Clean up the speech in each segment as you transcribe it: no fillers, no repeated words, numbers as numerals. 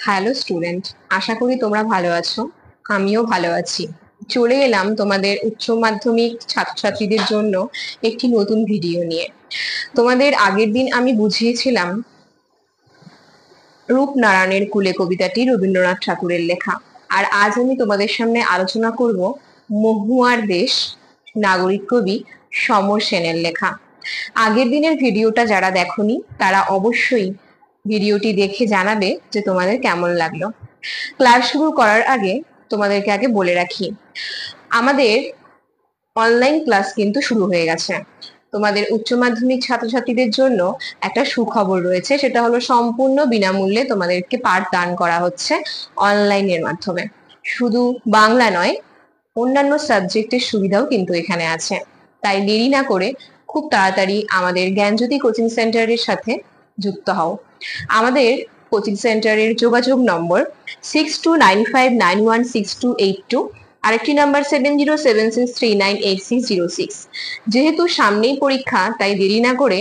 Hello student, আশা করি তোমরা ভালো আছো। আমিও ভালো আছি। চলে এলাম তোমাদের উচ্চ মাধ্যমিক ছাত্রছাত্রীদের জন্য একটি নতুন ভিডিও নিয়ে। তোমাদের আগের দিন আমি বুঝিয়েছিলাম রূপনারায়ণের কুলে কবিতাটি রবীন্দ্রনাথ ঠাকুরের লেখা। আর আজ আমি তোমাদের সামনে আলোচনা করব মহুয়ার দেশ নাগরিক কবি সমর সেনের লেখা। আগের দিনের ভিডিওটা যারা দেখোনি তারা অবশ্যই ভিডিওটি দেখে জানাবে যে তোমাদের কেমন লাগলো। ক্লাস শুরু করার আগে তোমাদেরকে আগে বলে রাখি, আমাদের অনলাইন ক্লাস কিন্তু শুরু হয়ে গেছে। তোমাদের উচ্চ মাধ্যমিক ছাত্রছাত্রীদের জন্য একটা সুখবর রয়েছে, সেটা হলো সম্পূর্ণ বিনামূল্যে তোমাদেরকে পাঠ দান করা হচ্ছে অনলাইনের মাধ্যমে। শুধু বাংলা নয়, অন্যান্য সাবজেক্টের সুবিধাও কিন্তু এখানে আছে। তাই দেরি না করে খুব তাড়াতাড়ি আমাদের জ্ঞানজ্যোতি কোচিং সেন্টারের সাথে যুক্ত হও। আমাদের কোচিং সেন্টারের যোগাযোগ নম্বর 6295916282, আরেকটি নাম্বার 7076398606। যেহেতু সামনেই পরীক্ষা, তাই দেরি না করে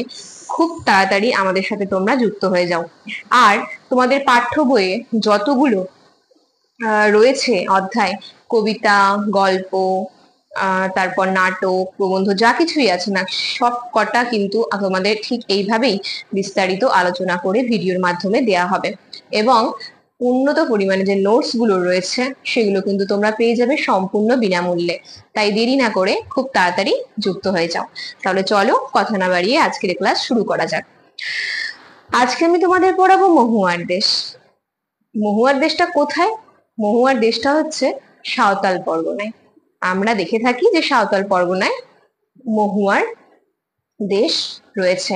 খুব তাড়াতাড়ি আমাদের সাথে তোমরা যুক্ত হয়ে যাও। আর তোমাদের পাঠ্য বইয়ে যতগুলো রয়েছে অধ্যায়, কবিতা, গল্প, তারপর নাটক, প্রবন্ধ, যা কিছুই আছে না, সব কটা কিন্তু তোমাদের ঠিক এইভাবেই বিস্তারিত আলোচনা করে ভিডিওর মাধ্যমে দেয়া হবে। এবং উন্নত পরিমাণে যে নোটস গুলো রয়েছে সেগুলো কিন্তু তোমরা পেয়ে যাবে সম্পূর্ণ বিনামূল্যে। তাই দেরি না করে খুব তাড়াতাড়ি যুক্ত হয়ে যাও। তাহলে চলো কথা না বাড়িয়ে আজকের ক্লাস শুরু করা যাক। আজকে আমি তোমাদের পড়াবো মহুয়ার দেশ। মহুয়ার দেশটা কোথায়? মহুয়ার দেশটা হচ্ছে সাঁওতাল পরগনায়। আমরা দেখে থাকি যে সাঁওতাল পরগনায় মহুয়ার দেশ রয়েছে।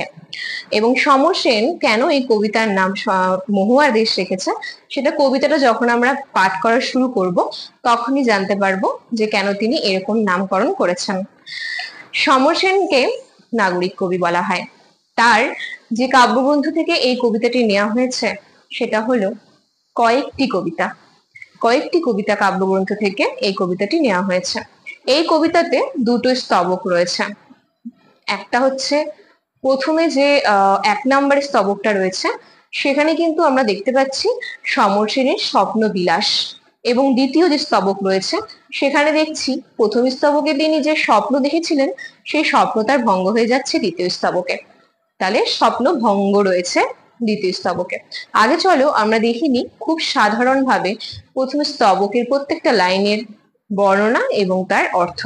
এবং সমর সেন কেন এই কবিতার নাম মহুয়ার দেশ রেখেছে, সেটা কবিতাটা যখন আমরা পাঠ করা শুরু করব তখনই জানতে পারবো যে কেন তিনি এরকম নামকরণ করেছেন। সমর সেনকে নাগরিক কবি বলা হয়। তার যে কাব্যগ্রন্থ থেকে এই কবিতাটি নেওয়া হয়েছে সেটা হলো কয়েকটি কবিতা। কয়েকটি কবিতা কাব্যগ্রন্থ থেকে এই কবিতাটি নেওয়া হয়েছে। এই কবিতাতে দুটো স্তবক রয়েছে। একটা হচ্ছে প্রথমে যে 1 নম্বর স্তবকটা রয়েছে, সেখানে কিন্তু আমরা দেখতে পাচ্ছি সমর সেনের স্বপ্ন বিলাস। এবং দ্বিতীয় যে স্তবক রয়েছে সেখানে দেখছি প্রথম স্তবকে তিনি যে স্বপ্ন দেখেছিলেন সেই স্বপ্ন তার ভঙ্গ হয়ে যাচ্ছে দ্বিতীয় স্তবকে। তাহলে স্বপ্ন ভঙ্গ রয়েছে দ্বিতীয় স্তবকে। আগে চলো আমরা দেখিনি খুব সাধারণভাবে প্রথম স্তবকের প্রত্যেকটা লাইনের বর্ণনা এবং তার অর্থ।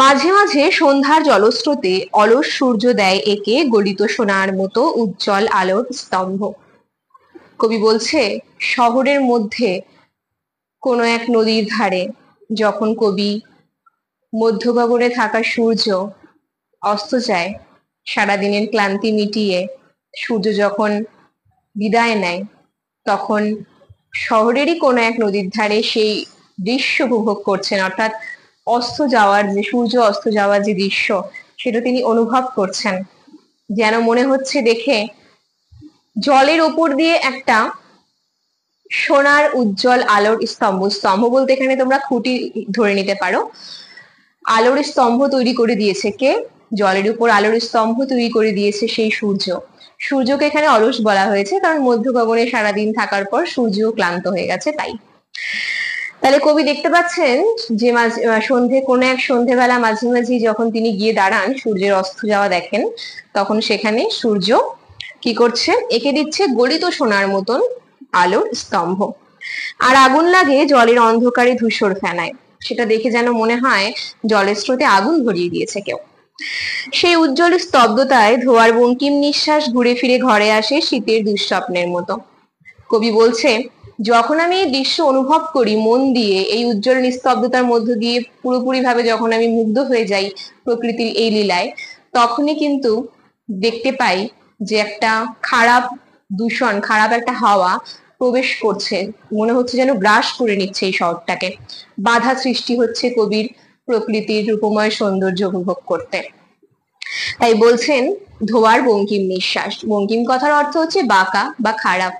মাঝে মাঝে সন্ধ্যার জলস্রোতে অলস সূর্য দেয় একে গলিত সোনার মতো উজ্জ্বল আলোর স্তম্ভ। কবি বলছে, শহরের মধ্যে কোনো এক নদীর ধারে যখন কবি মধ্যগগনে থাকা সূর্য অস্ত যায়, সারাদিনের ক্লান্তি মিটিয়ে সূর্য যখন বিদায় নেয়, তখন শহরেরই কোনো এক নদীর ধারে সেই দৃশ্য উপভোগ করছেন। অর্থাৎ অস্ত যাওয়ার যে সূর্য অস্ত যাওয়ার যে দৃশ্য, সেটা তিনি অনুভব করছেন। যেন মনে হচ্ছে দেখে জলের ওপর দিয়ে একটা সোনার উজ্জ্বল আলোর স্তম্ভ, স্তম্ভ বলতে এখানে তোমরা খুঁটি ধরে নিতে পারো, আলোর স্তম্ভ তৈরি করে দিয়েছে কে? জলের উপর আলোর স্তম্ভ তৈরি করে দিয়েছে সেই সূর্য। সূর্যকে এখানে অলস বলা হয়েছে কারণ মধ্য গগনে সারাদিন থাকার পর সূর্য ক্লান্ত হয়ে গেছে তাই। তাহলে কবি দেখতে পাচ্ছেন যে সন্ধে কোনো এক সন্ধেবেলা মাঝামাঝি যখন তিনি গিয়ে দাঁড়ান, সূর্যের অস্ত যাওয়া দেখেন, তখন সেখানে সূর্য কি করছে? এঁকে দিচ্ছে গলিত সোনার মতন আলোর স্তম্ভ। আর আগুন লাগে জলের অন্ধকারে ধূসর ফেনায়, সেটা দেখে যেন মনে হয় জলের স্রোতে আগুন ধরিয়ে দিয়েছে কেউ। সেই উজ্জ্বল স্তব্ধতায় ধোয়ার বঙ্কিম নিঃশ্বাস ঘুরে ফিরে ঘরে আসে শীতের দুঃস্বপ্নের মতো। কবি বলছে, যখন আমি এই দৃশ্য অনুভব করি মন দিয়ে, এই উজ্জ্বল নিস্তব্ধতার মধ্য দিয়ে পুরোপুরি ভাবে যখন আমি মুগ্ধ হয়ে যাই প্রকৃতির এই লীলায়, তখনই কিন্তু দেখতে পাই যে একটা খারাপ দূষণ, খারাপ একটা হাওয়া প্রবেশ করছে, মনে হচ্ছে যেন গ্রাস করে নিচ্ছে এই শহরটাকে। বাধা সৃষ্টি হচ্ছে কবির প্রকৃতির রূপময় সৌন্দর্য উপভোগ করতে। তাই বলছেন ধোয়ার বঙ্কিম নিঃশ্বাস। বঙ্কিম কথার অর্থ হচ্ছে বাঁকা বা খারাপ।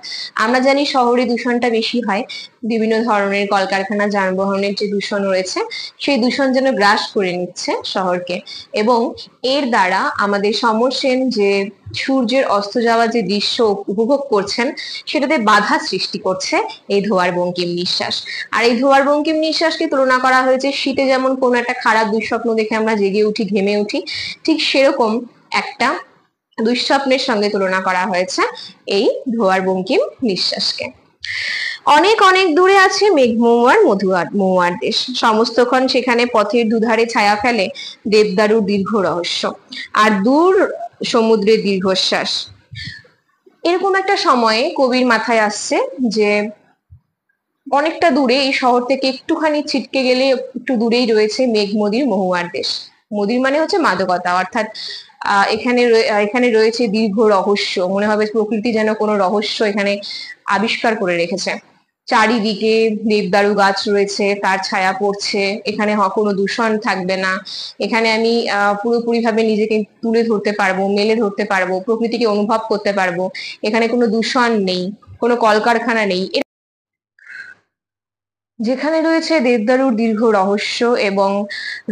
আমরা জানি শহরে দূষণটা বেশি হয়, বিভিন্ন ধরনের কলকারখানা, যানবাহনের যে দূষণ রয়েছে সেই দূষণ যেন গ্রাস করে নিচ্ছে শহরকে। এবং এর দ্বারা আমাদের সমর সেন যে সূর্যের অস্ত যাওয়া যে দৃশ্য উপভোগ করছেন সেটাতে বাধা সৃষ্টি করছে এই ধোঁয়ার বঙ্কিম নিঃশ্বাস। আর এই ধোঁয়ার বঙ্কিম নিঃশ্বাসকে তুলনা করা হয়েছে শীতে যেমন কোনো একটা খারাপ দুঃস্বপ্ন দেখে আমরা জেগে উঠি, ঘেমে উঠি, ঠিক সেরকম একটা দুঃস্বপ্নের সঙ্গে তুলনা করা হয়েছে এই ধোঁয়ার বঙ্কিম নিঃশ্বাসকে। অনেক অনেক দূরে আছে মেঘমহুয়ার মহুয়ার দেশ, সমস্তক্ষণ সেখানে পথের দুধারে ছায়া ফেলে দেবদারুর দীর্ঘ রহস্য আর দূর সমুদ্রের দীর্ঘশ্বাস। এরকম একটা সময়ে কবির মাথায় আসছে যে অনেকটা দূরে, এই শহর থেকে একটুখানি ছিটকে গেলে একটু দূরেই রয়েছে মেঘমদির মহুয়ার দেশ। মদির মানে হচ্ছে মাদকতা, অর্থাৎ এখানে রয়েছে দীর্ঘ রহস্য। মনে হবে প্রকৃতি যেন কোনো রহস্য এখানে আবিষ্কার করে রেখেছে। চারিদিকে দেবদারু গাছ রয়েছে, তার ছায়া পড়ছে, এখানে কোনো দূষণ থাকবে না, এখানে আমি পুরোপুরি ভাবে নিজেকে তুলে ধরতে পারবো, মেলে ধরতে পারবো, প্রকৃতিকে অনুভব করতে পারবো। এখানে কোনো দূষণ নেই, কোনো কলকারখানা নেই। যেখানে রয়েছে দেবদারুর দীর্ঘ রহস্য এবং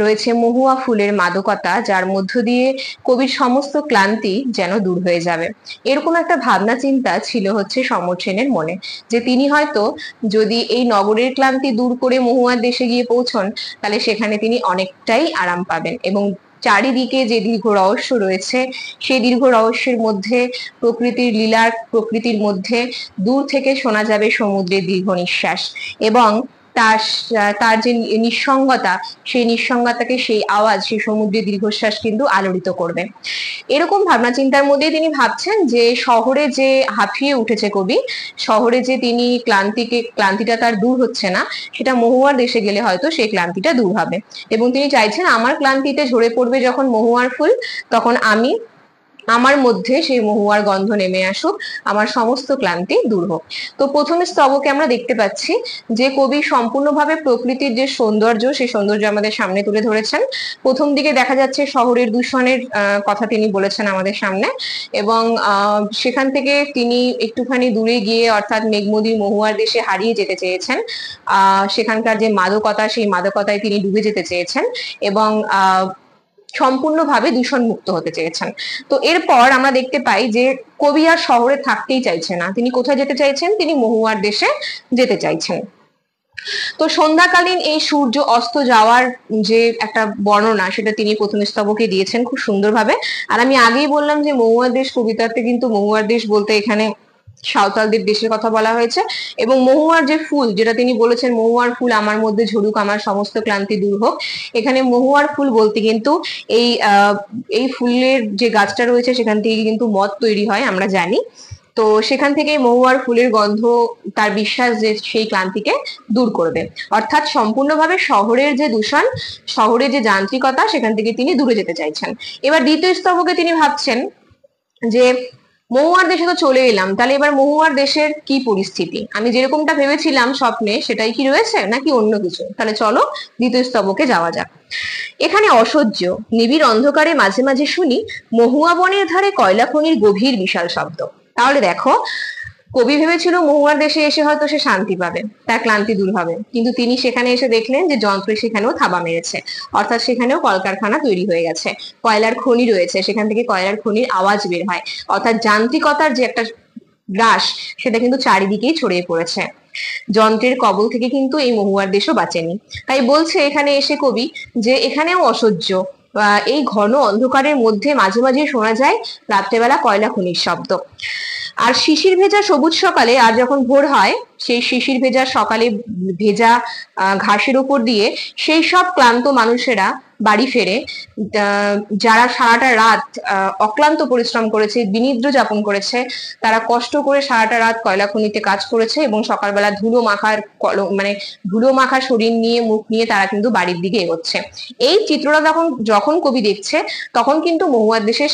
রয়েছে মহুয়া ফুলের মাদকতা, যার মধ্য দিয়ে কবির সমস্ত ক্লান্তি যেন দূর হয়ে যাবে। এরকম একটা ভাবনা চিন্তা ছিল হচ্ছে সমর সেনের মনে, যে তিনি হয়তো যদি এই নগরের ক্লান্তি দূর করে মহুয়ার দেশে গিয়ে পৌঁছন, তাহলে সেখানে তিনি অনেকটাই আরাম পাবেন এবং চারিদিকে যে দীর্ঘ রহস্য রয়েছে সেই দীর্ঘ রহস্যের মধ্যে প্রকৃতির লীলার, প্রকৃতির মধ্যে দূর থেকে শোনা যাবে সমুদ্রের দীর্ঘ নিঃশ্বাস এবং তার তার যে নিঃসঙ্গতা, সেই নিঃসঙ্গতাকে সেই আওয়াজ, সেই সমুদ্রের দীর্ঘশ্বাস কিন্তু আলোড়িত করবে। এরকম ভাবনা চিন্তার মধ্যে তিনি ভাবছেন যে শহরে যে হাঁপিয়ে উঠেছে কবি, শহরে যে তিনি ক্লান্তিটা তার দূর হচ্ছে না, সেটা মহুয়ার দেশে গেলে হয়তো সেই ক্লান্তিটা দূর হবে। এবং তিনি চাইছেন আমার ক্লান্তিতে ঝরে পড়বে যখন মহুয়ার ফুল, তখন আমার মধ্যে সেই মহুয়ার গন্ধ নেমে আসুক, আমার সমস্ত ক্লান্তি দূর হোক। তো প্রথমে স্তবকে আমরা দেখতে পাচ্ছি যে কবি সম্পূর্ণভাবে প্রকৃতির যে সৌন্দর্য, সেই সৌন্দর্য আমাদের সামনে তুলে ধরেছেন। প্রথম দিকে দেখা যাচ্ছে শহরের দূষণের কথা তিনি বলেছেন আমাদের সামনে, এবং সেখান থেকে তিনি একটুখানি দূরে গিয়ে অর্থাৎ মেঘমদির মহুয়ার দেশে হারিয়ে যেতে চেয়েছেন। সেখানকার যে মাদকতা, সেই মাদকতায় তিনি ডুবে যেতে চেয়েছেন এবং সম্পূর্ণভাবে দূষণ মুক্ত হতে চেয়েছেন। তো এরপর আমরা দেখতে পাই যে কবি আর শহরে থাকতেই চাইছে না, তিনি কোথায় যেতে চাইছেন, তিনি মহুয়ার দেশে যেতে চাইছেন। তো সন্ধ্যাকালীন এই সূর্য অস্ত যাওয়ার যে একটা বর্ণনা, সেটা তিনি প্রথম স্তবকে দিয়েছেন খুব সুন্দরভাবে। আর আমি আগেই বললাম যে মহুয়ার দেশ কবিতাতে কিন্তু মহুয়ার দেশ বলতে এখানে সাঁওতালদের দেশের কথা বলা হয়েছে, এবং মহুয়ার যে ফুল, যেটা তিনি বলেছেন মহুয়ার ফুল আমার মধ্যে ঝরুক, আমার সমস্ত ক্লান্তি দূর হোক, এখানে মহুয়ার ফুল বলতে কিন্তু এই ফুলের যে গাছটা রয়েছে সেখান থেকে কিন্তু মদ তৈরি হয় আমরা জানি। তো সেখান থেকে মহুয়ার ফুলের গন্ধ, তার বিশ্বাস যে সেই ক্লান্তিকে দূর করবে, অর্থাৎ সম্পূর্ণভাবে শহরের যে দূষণ, শহরের যে যান্ত্রিকতা, সেখান থেকে তিনি দূরে যেতে চাইছেন। এবার দ্বিতীয় স্তবকে তিনি ভাবছেন যে মহুয়ার দেশে তো চলে এলাম, তাহলে এবার মহুয়ার দেশের কি পরিস্থিতি, আমি যেরকমটা ভেবেছিলাম স্বপ্নে সেটাই কি রয়েছে নাকি অন্য কিছু। তাহলে চলো দ্বিতীয় স্তবকে যাওয়া যাক। এখানে অসহ্য নিবিড় অন্ধকারে মাঝে মাঝে শুনি মহুয়া বনের ধারে কয়লা খনির গভীর বিশাল শব্দ। তাহলে দেখো, কবি ভেবেছিল মহুয়ার দেশে এসে হয়তো সে শান্তি পাবে, তার ক্লান্তি দূর হবে, কিন্তু তিনি সেখানে এসে দেখলেন যে যন্ত্র সেখানেও থাবা মেরেছে, অর্থাৎ সেখানেও কলকারখানা তৈরি হয়ে গেছে, কয়লার খনি রয়েছে, সেখান থেকে কয়লার খনির আওয়াজ বের হয়, অর্থাৎ যান্ত্রিকতার যে একটা গ্রাস, সেটা কিন্তু চারিদিকেই ছড়িয়ে পড়েছে। যন্ত্রের কবল থেকে কিন্তু এই মহুয়ার দেশও বাঁচেনি। তাই বলছে এখানে এসে কবি যে এখানেও অসহ্য, এই ঘন অন্ধকারের মধ্যে মাঝে মাঝে শোনা যায় রাত্রেবেলা কয়লা খনির শব্দ। আর শিশির ভেজা সবুজ সকালে, আর যখন ভোর হয়, সেই শিশির ভেজা সকালে ভেজা ঘাসের উপর দিয়ে সেই সব ক্লান্ত মানুষেরা বাড়ি ফেরে, যারা সারাটা রাত অক্লান্ত পরিশ্রম করেছে, বিনিদ্র যাপন করেছে, তারা কষ্ট করে সারাটা রাত কয়লা খনিতে কাজ করেছে এবং সকালবেলা ধুলো মাখা শরীর নিয়ে, মুখ নিয়ে তারা কিন্তু বাড়ির দিকে এগোচ্ছে। এই চিত্রটা যখন কবি দেখছে, তখন কিন্তু মহুয়ার দেশের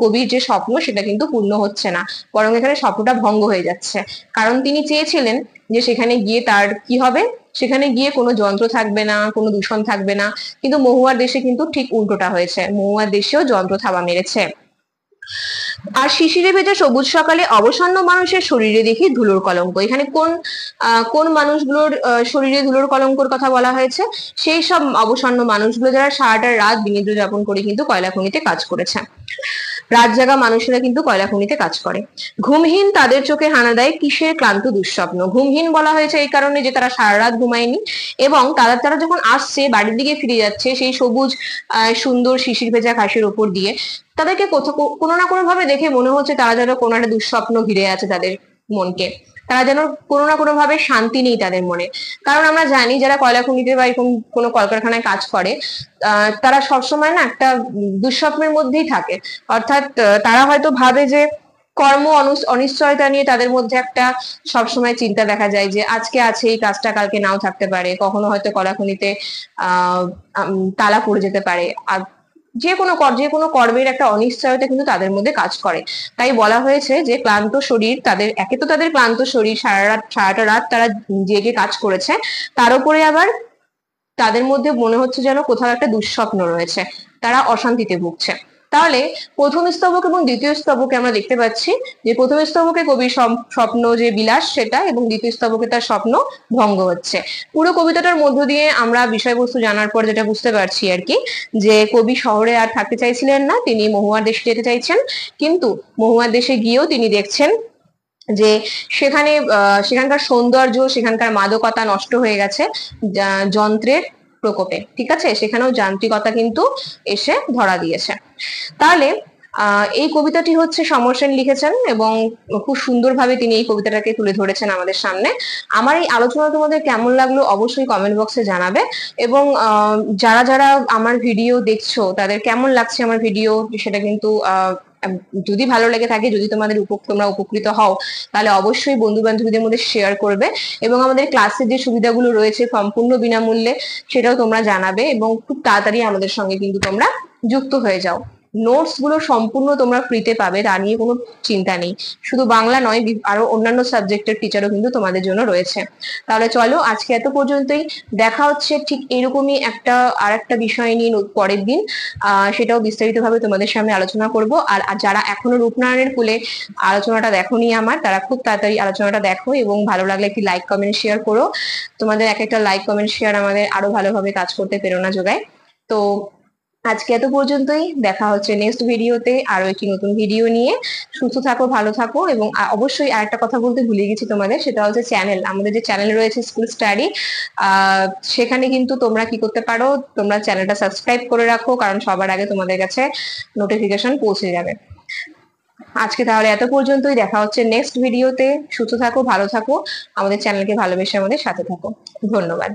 কবির যে স্বপ্ন, সেটা কিন্তু পূর্ণ হচ্ছে না, বরং এখানে স্বপ্নটা ভঙ্গ হয়ে যাচ্ছে। কারণ তিনি চেয়েছিলেন যে সেখানে গিয়ে তার কি হবে, সেখানে গিয়ে কোনো যন্ত্র থাকবে না, কোনো দূষণ থাকবে না, কিন্তু মহুয়ার দেশে কিন্তু ঠিক উল্টোটা হয়েছে, মহুয়ার দেশেও যন্ত্র থাবা মেরেছে। আর শিশিরে ভেজা সবুজ সকালে অবসন্ন মানুষের শরীরে দেখি ধুলোর কলঙ্ক। এখানে কোন মানুষগুলোর শরীরে ধুলোর কলঙ্কর কথা বলা হয়েছে? সেই সব অবসন্ন মানুষগুলো যারা সারাটা রাত বিনিদ্র যাপন করে কিন্তু কয়লা খনিতে কাজ করেছে। রাত জাগা মানুষেরা কিন্তু কয়লা খনিতে কাজ করে। ঘুমহীন তাদের চোখে হানা দেয় কিসের ক্লান্ত দুঃস্বপ্ন। ঘুমহীন বলা হয়েছে এই কারণে যে তারা সারা রাত ঘুমায়নি, এবং তারা যখন আসছে বাড়ির দিকে ফিরে যাচ্ছে সেই সবুজ সুন্দর শিশির ভেজা ঘাসের ওপর দিয়ে, তাদেরকে কোথাও কোনো না কোনো ভাবে দেখে মনে হচ্ছে তারা যেন কোনো একটা দুঃস্বপ্ন ঘিরে আছে তাদের মনকে। তারা যেন কোনো না কোনো ভাবে শান্তি নেই তাদের মনে। কারণ আমরা জানি যারা কয়লা খনিতে বা এরকম কোনো কলকারখানায় কাজ করে, তারা সবসময় না একটা দুঃস্বপ্নের মধ্যেই থাকে। অর্থাৎ তারা হয়তো ভাবে যে কর্ম অনিশ্চয়তা নিয়ে তাদের মধ্যে একটা সবসময় চিন্তা দেখা যায় যে আজকে আছে এই কাজটা, কালকে নাও থাকতে পারে, কখনো হয়তো কয়লা খনিতে তালা পড়ে যেতে পারে। আর যে কোনো কর্মের একটা অনিশ্চয়তা কিন্তু তাদের মধ্যে কাজ করে। তাই বলা হয়েছে যে ক্লান্ত শরীর তাদের, একে তো তাদের ক্লান্ত শরীর, সারাটা রাত তারা জেগে কাজ করেছে, তার উপরে আবার তাদের মধ্যে মনে হচ্ছে যেন কোথাও একটা দুঃস্বপ্ন রয়েছে, তারা অশান্তিতে ভুগছে। তাহলে প্রথম স্তবক এবং দ্বিতীয় স্তবকে আমরা দেখতে পাচ্ছি যে প্রথম স্তবকে কবির স্বপ্ন যে বিলাস সেটা, এবং দ্বিতীয় স্তবকে তার স্বপ্ন ভঙ্গ হচ্ছে। পুরো কবিতাটার মধ্য দিয়ে আমরা বিষয়বস্তু জানার পর যেটা বুঝতে পারছি আর কি, যে কবি শহরে আর থাকতে চাইছিলেন না, তিনি মহুয়ার দেশে যেতে চাইছেন। কিন্তু মহুয়ার দেশে গিয়েও তিনি দেখছেন যে সেখানকার সৌন্দর্য, সেখানকার মাদকতা নষ্ট হয়ে গেছে যন্ত্রের প্রকোপে। ঠিক আছে, সেখানেও যান্ত্রিকতা কিন্তু এসে ধরা দিয়েছে। তাহলে এই কবিতাটি হচ্ছে সমর সেন লিখেছেন, এবং খুব সুন্দরভাবে তিনি এই কবিতাটাকে তুলে ধরেছেন আমাদের সামনে। আমার এই আলোচনা তোমাদের কেমন লাগলো অবশ্যই কমেন্ট বক্সে জানাবে, এবং যারা যারা আমার ভিডিও দেখছো তাদের কেমন লাগছে আমার ভিডিও সেটা কিন্তু যদি ভালো লেগে থাকে, যদি তোমরা উপকৃত হও, তাহলে অবশ্যই বন্ধু বান্ধবীদের মধ্যে শেয়ার করবে, এবং আমাদের ক্লাসের যে সুবিধাগুলো রয়েছে সম্পূর্ণ বিনামূল্যে সেটাও তোমরা জানাবে, এবং খুব তাড়াতাড়ি আমাদের সঙ্গে কিন্তু তোমরা যুক্ত হয়ে যাও। নোটস গুলো সম্পূর্ণ তোমরা ফ্রিতে পাবে, তা নিয়ে কোনো চিন্তা নেই। শুধু বাংলা নয়, আরো অন্যান্য সাবজেক্টের টিচারও কিন্তু তোমাদের জন্য রয়েছে। তাহলে চলো আজকে এত পর্যন্তই, দেখা হচ্ছে ঠিক এরকমই একটা বিষয় নিয়ে পরের দিন। সেটাও বিস্তারিতভাবে তোমাদের সামনে আলোচনা করব। আর যারা এখনো রূপনারায়ণের কুলে আলোচনাটা দেখোনি আমার, তারা খুব তাড়াতাড়ি আলোচনাটা দেখো, এবং ভালো লাগলে একটি লাইক কমেন্ট শেয়ার করো। তোমাদের এক একটা লাইক কমেন্ট শেয়ার আমাদের আরো ভালোভাবে কাজ করতে প্রেরণা যোগায়। তো আজকে এত পর্যন্তই, দেখা হচ্ছে নেক্সট ভিডিওতে আরো একটি নতুন ভিডিও নিয়ে। সুস্থ থাকো, ভালো থাকো, এবং অবশ্যই আরেকটা কথা বলতে ভুলে গেছি তোমাদের, সেটা হচ্ছে আমাদের যে চ্যানেল রয়েছে স্কুল স্টাডি, সেখানে কিন্তু তোমরা কি করতে পারো, তোমরা চ্যানেলটা সাবস্ক্রাইব করে রাখো, কারণ সবার আগে তোমাদের কাছে নোটিফিকেশন পৌঁছে যাবে। আজকে তাহলে এত পর্যন্তই, দেখা হচ্ছে নেক্সট ভিডিওতে। সুস্থ থাকো, ভালো থাকো, আমাদের চ্যানেলকে ভালোবেসে আমাদের সাথে থাকো। ধন্যবাদ।